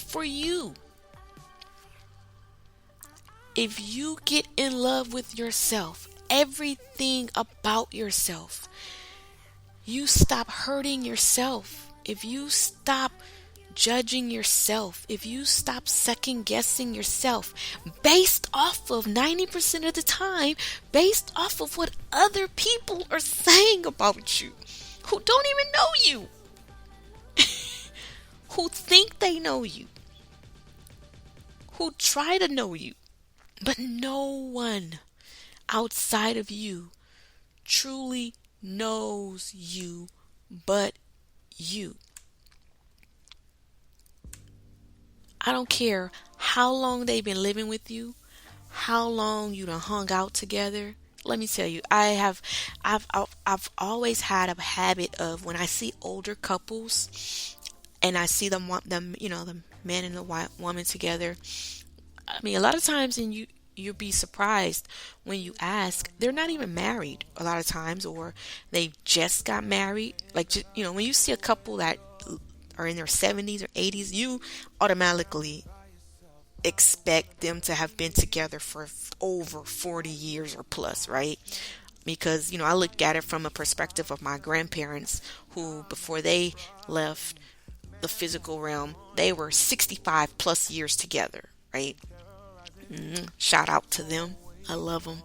for you. If you get in love with yourself, everything about yourself, you stop hurting yourself. If you stop judging yourself, if you stop second guessing yourself based off of 90% of the time, based off of what other people are saying about you, who don't even know you, who think they know you, who try to know you, but no one outside of you truly knows you but you. I don't care how long they've been living with you, how long you done hung out together. Let me tell you, I've always had a habit of when I see older couples and I see them, the man and the woman together. I mean, a lot of times, and you'll be surprised when you ask, they're not even married a lot of times, or they just got married. Like, when you see a couple that are in their 70s or 80s, you automatically expect them to have been together for over 40 years or plus, right? Because, I look at it from a perspective of my grandparents who, before they left the physical realm, they were 65 plus years together, right? Shout out to them. I love them.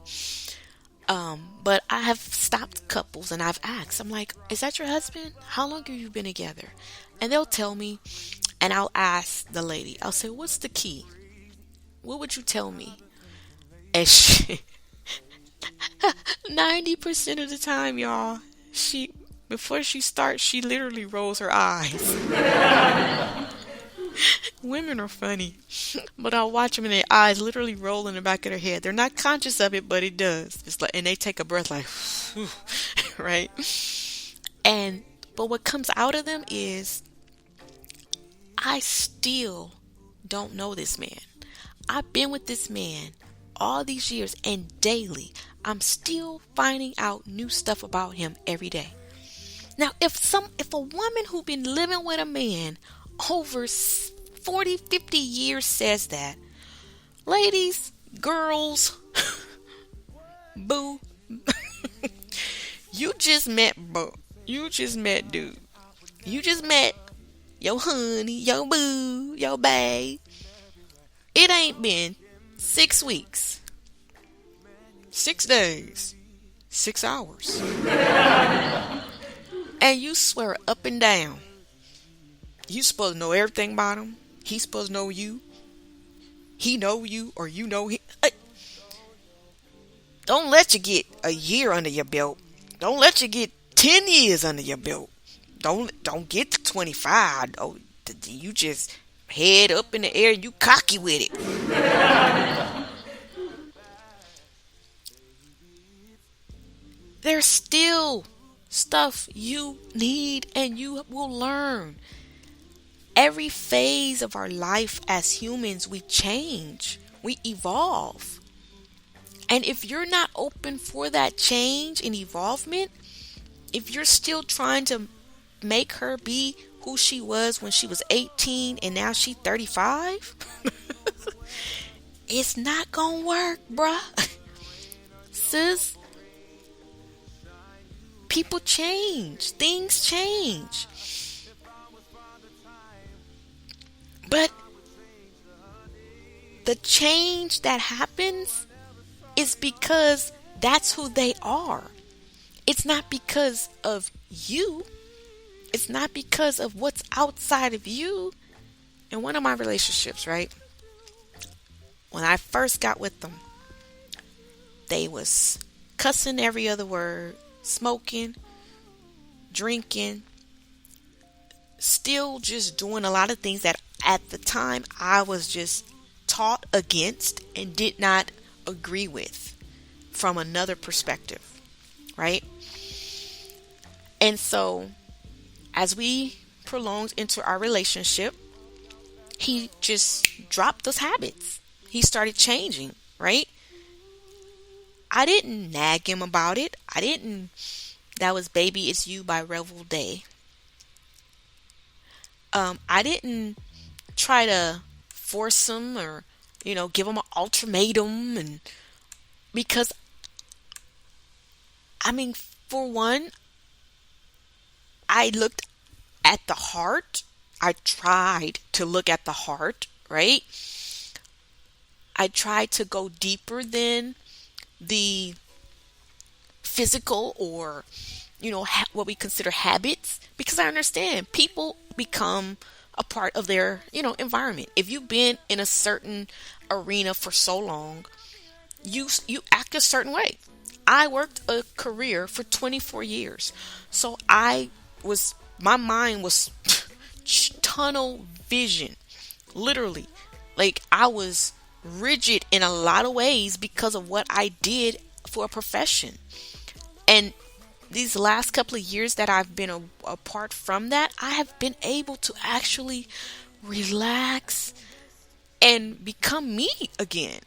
But I have stopped couples and I've asked, I'm like, is that your husband? How long have you been together? And they'll tell me, and I'll ask the lady, I'll say, what's the key? What would you tell me? And 90% of the time, y'all, before she starts, she literally rolls her eyes. Women are funny, but I'll watch them and their eyes literally roll in the back of their head. They're not conscious of it, but it does. It's like, and they take a breath like, right? But what comes out of them is, I still don't know this man. I've been with this man all these years, and daily I'm still finding out new stuff about him every day. Now, if a woman who's been living with a man over 40, 50 years says that, ladies, girls, boo, you just met dude. You just met your honey, your boo, your babe. It ain't been 6 weeks, 6 days, 6 hours. And you swear up and down, you supposed to know everything about him. He's supposed to know you. He know you, or you know him. Don't let you get a year under your belt. Don't let you get 10 years under your belt. Don't get to 25. Oh, you just head up in the air and you cocky with it. There's still stuff you need and you will learn. Every phase of our life as humans, we change, we evolve. And if you're not open for that change and evolvement, if you're still trying to make her be who she was when she was 18 and now she's 35, it's not gonna work, bruh. Sis, people change, things change. But the change that happens is because that's who they are. It's not because of you. It's not because of what's outside of you. In one of my relationships, right? When I first got with them, they was cussing every other word, smoking, drinking, still just doing a lot of things that at the time I was just taught against and did not agree with from another perspective, right? And so as we prolonged into our relationship, he just dropped those habits. He started changing, right? I didn't nag him about it. That was Baby It's You by Revel Day. I didn't try to force them or, give them an ultimatum. And because, I mean, for one, I looked at the heart. I tried to look at the heart, right? I tried to go deeper than the physical or, what we consider habits, because I understand people become a part of their, environment. If you've been in a certain arena for so long, you act a certain way. I worked a career for 24 years. So my mind was tunnel vision, literally. Like, I was rigid in a lot of ways because of what I did for a profession. And these last couple of years that I've been apart from that, I have been able to actually relax and become me again.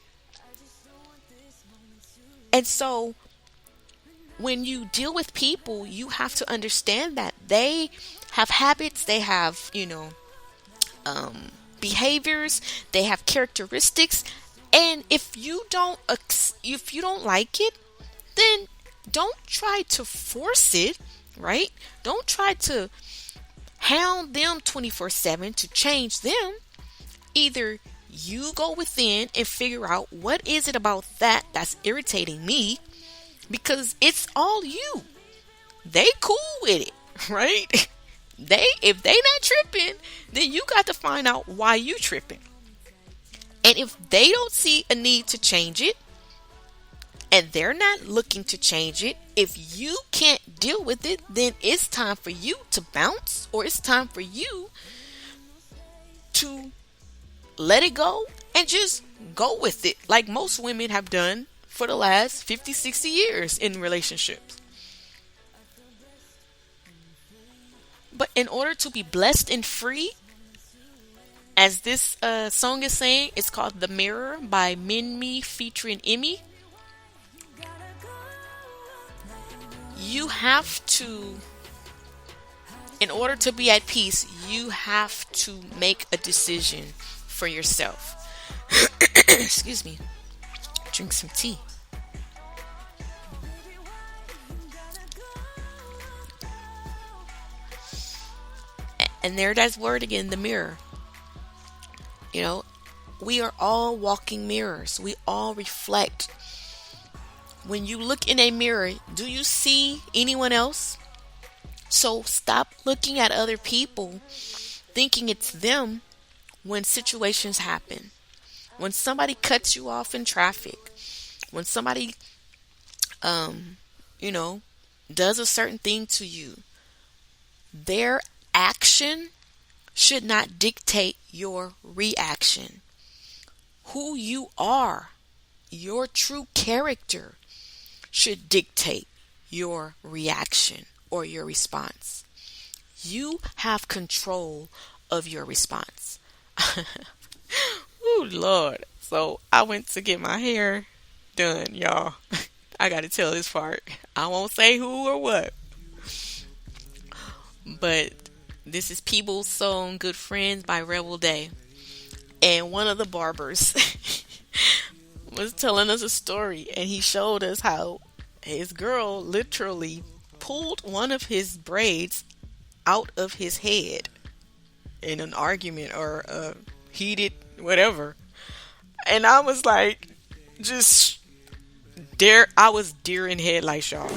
And so when you deal with people, you have to understand that they have habits, they have, behaviors, they have characteristics, and if you don't like it, then don't try to force it, right? Don't try to hound them 24/7 to change them. Either you go within and figure out what is it about that's irritating me, because it's all you. They cool with it, right? If they not tripping, then you got to find out why you tripping. And if they don't see a need to change it, and they're not looking to change it, if you can't deal with it, then it's time for you to bounce, or it's time for you to let it go and just go with it, like most women have done for the last 50, 60 years in relationships. But in order to be blessed and free, as this song is saying, it's called The Mirror by Minmi featuring Emmy. You have to, in order to be at peace, you have to make a decision for yourself. Excuse me. Drink some tea. And there, that word again, the mirror. We are all walking mirrors. We all reflect. When you look in a mirror, do you see anyone else? So stop looking at other people thinking it's them when situations happen. When somebody cuts you off in traffic. When somebody, does a certain thing to you. Their action should not dictate your reaction. Who you are, your true character, should dictate your reaction or your response. You have control of your response. Oh, Lord. So I went to get my hair done, y'all. I got to tell this part. I won't say who or what. But this is People's song Good Friends by Rebel Day. And one of the barbers was telling us a story, and he showed us how his girl literally pulled one of his braids out of his head in an argument or a heated whatever. And I was like, I was deer in headlights, y'all.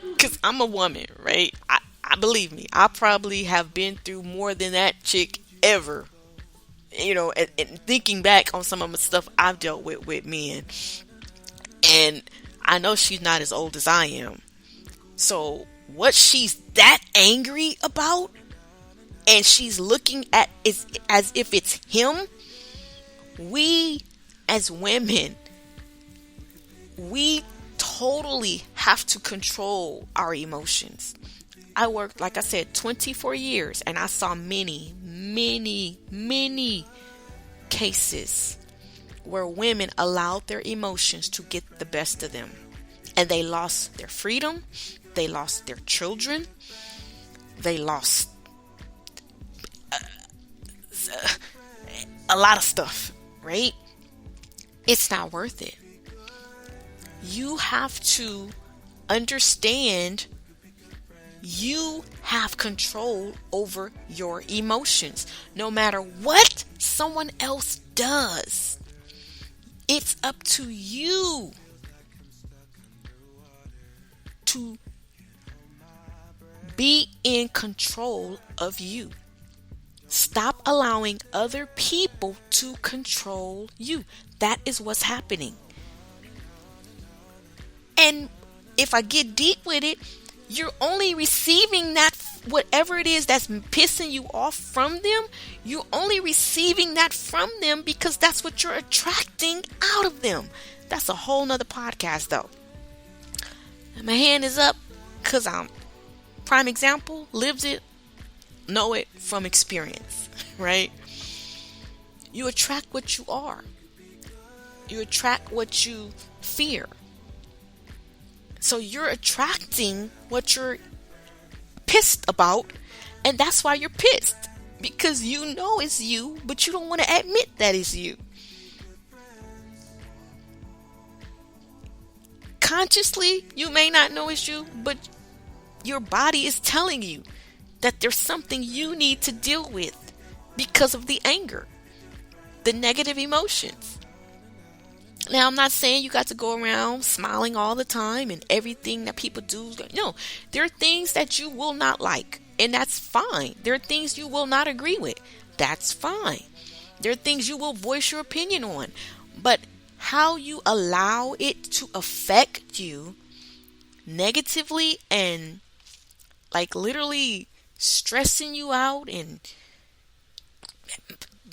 Because I'm a woman, right? I believe me, I probably have been through more than that chick ever. And thinking back on some of the stuff I've dealt with men. And I know she's not as old as I am. So what she's that angry about, and she's looking at is as if it's him. We as women, we totally have to control our emotions. I worked, like I said, 24 years, and I saw many, many, many cases where women allowed their emotions to get the best of them. And they lost their freedom, they lost their children, they lost a lot of stuff, right? It's not worth it. You have to understand you have control over your emotions. No matter what someone else does, it's up to you to be in control of you. Stop allowing other people to control you. That is what's happening. And if I get deep with it, you're only receiving that, whatever it is that's pissing you off from them, you're only receiving that from them because that's what you're attracting out of them. That's a whole nother podcast though. And my hand is up because I'm prime example, lives it, know it from experience, right? You attract what you are. You attract what you fear. So you're attracting what you're pissed about, and that's why you're pissed. Because you know it's you, but you don't want to admit that it's you. Consciously, you may not know it's you, but your body is telling you that there's something you need to deal with because of the anger, the negative emotions. Now, I'm not saying you got to go around smiling all the time and everything that people do. No, there are things that you will not like, and that's fine. There are things you will not agree with. That's fine. There are things you will voice your opinion on. But how you allow it to affect you negatively and like literally stressing you out and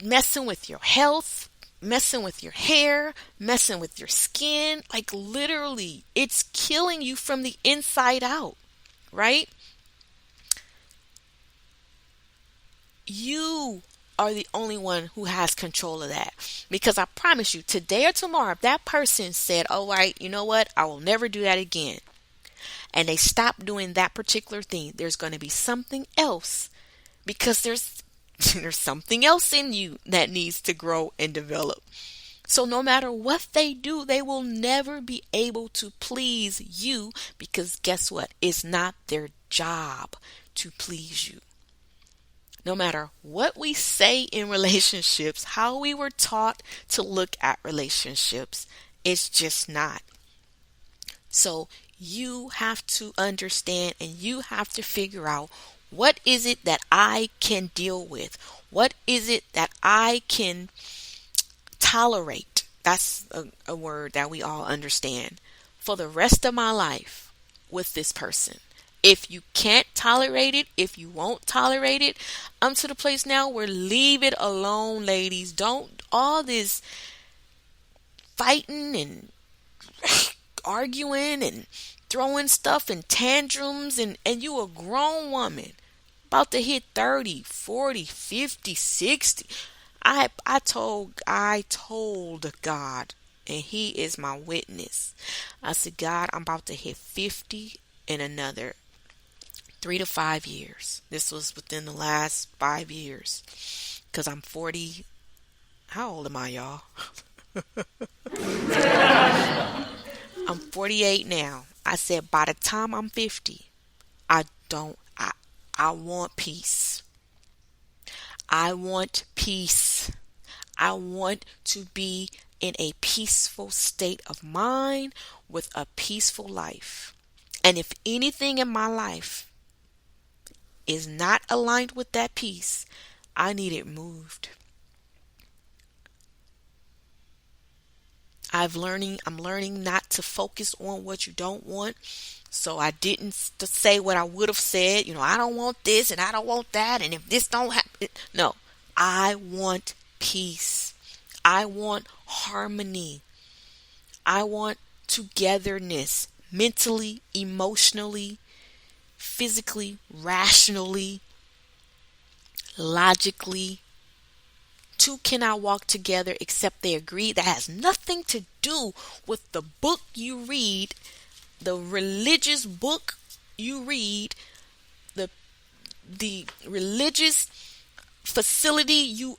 messing with your health, messing with your hair, messing with your skin, like literally it's killing you from the inside out, right? You are the only one who has control of that. Because I promise you, today or tomorrow, if that person said, all right, you know what, I will never do that again, and they stop doing that particular thing, there's going to be something else, because there's something else in you that needs to grow and develop. So no matter what they do, they will never be able to please you, because guess what? It's not their job to please you. No matter what we say in relationships, how we were taught to look at relationships, it's just not. So you have to understand and you have to figure out, what is it that I can deal with? What is it that I can tolerate? That's a word that we all understand. For the rest of my life with this person. If you can't tolerate it, if you won't tolerate it, I'm to the place now where leave it alone, ladies. Don't all this fighting and arguing and throwing stuff and tantrums, and you a grown woman about to hit 30, 40, 50, 60. I told God, and he is my witness. I said, God, I'm about to hit 50 in another 3 to 5 years. This was within the last 5 years, because I'm 40. How old am I, y'all? I'm 48 now. I said, by the time I'm 50, I want peace. I want peace. I want to be in a peaceful state of mind with a peaceful life. And if anything in my life is not aligned with that peace, I need it moved. I'm learning not to focus on what you don't want. So I didn't say what I would have said. I don't want this and I don't want that. And if this don't happen, no, I want peace. I want harmony. I want togetherness, mentally, emotionally, physically, rationally, logically. Two cannot walk together except they agree. That has nothing to do with the book you read, the religious book you read, the religious facility you